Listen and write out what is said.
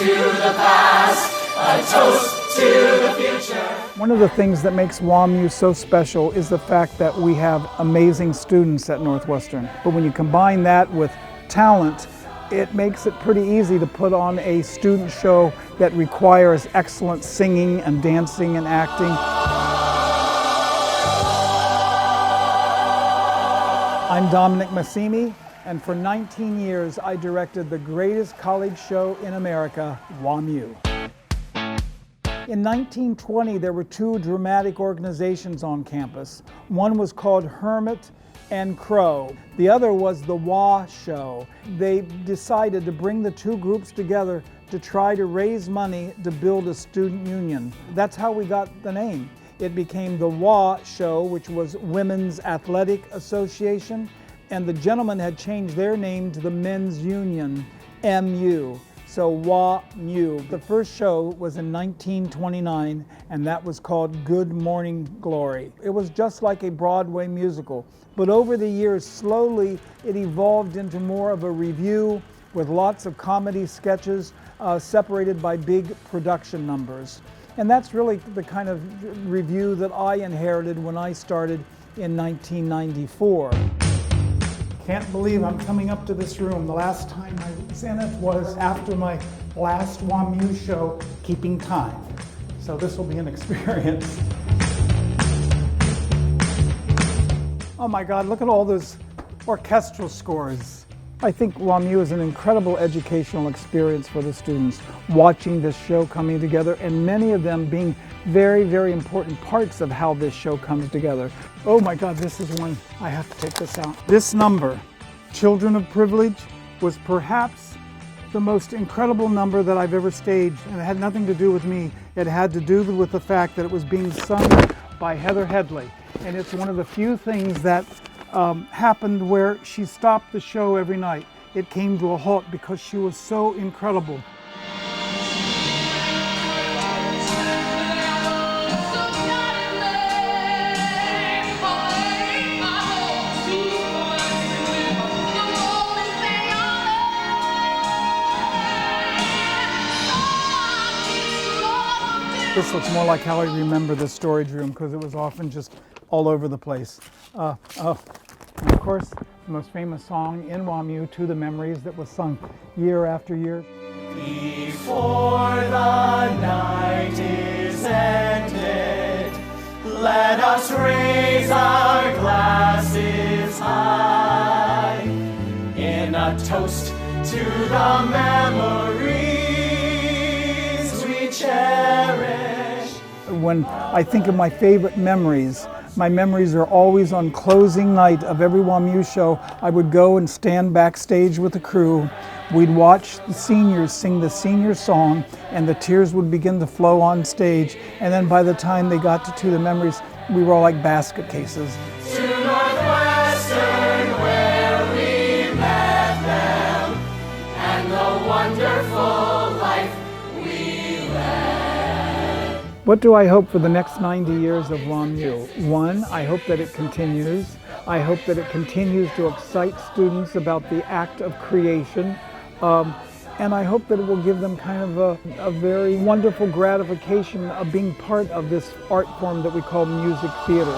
to the past, a toast to the future. One of the things that makes WaaMu so special is the fact that we have amazing students at Northwestern. But when you combine that with talent, it makes it pretty easy to put on a student show that requires excellent singing and dancing and acting. I'm Dominic Missimi, and for 19 years I directed the greatest college show in America, WaaMu. In 1920, there were two dramatic organizations on campus. One was called Hermit and Crow. The other was the Waa Show. They decided to bring the two groups together to try to raise money to build a student union. That's how we got the name. It became the Waa Show, which was Women's Athletic Association, and the gentlemen had changed their name to the Men's Union, MU. So Waa-Mu. The first show was in 1929, and that was called Good Morning Glory. It was just like a Broadway musical, but over the years, slowly it evolved into more of a revue with lots of comedy sketches separated by big production numbers. And that's really the kind of revue that I inherited when I started in 1994. Can't believe I'm coming up to this room. The last time I was in it was after my last WaaMu show, Keeping Time. So this will be an experience. Oh my God, look at all those orchestral scores. I think WaaMu is an incredible educational experience for the students, watching this show coming together, and many of them being very, very important parts of how this show comes together. Oh my God, this is one, I have to take this out. This number, Children of Privilege, was perhaps the most incredible number that I've ever staged, and it had nothing to do with me. It had to do with the fact that it was being sung by Heather Headley, and it's one of the few things that happened where she stopped the show every night. It came to a halt because she was so incredible. This looks more like how I remember the storage room, because it was often just all over the place. And of course, the most famous song in WaaMu, To the Memories, that was sung year after year. Before the night is ended, let us raise our glasses high in a toast to the memories we cherish. When I think of my favorite memories, my memories are always on closing night of every WaaMu show. I would go and stand backstage with the crew. We'd watch the seniors sing the senior song, and the tears would begin to flow on stage. And then by the time they got to the memories, we were all like basket cases. To Northwestern, where we met them, and the wonderful life we led. What do I hope for the next 90 years of WaaMu? One, I hope that it continues. I hope that it continues to excite students about the act of creation. And I hope that it will give them kind of a very wonderful gratification of being part of this art form that we call music theater.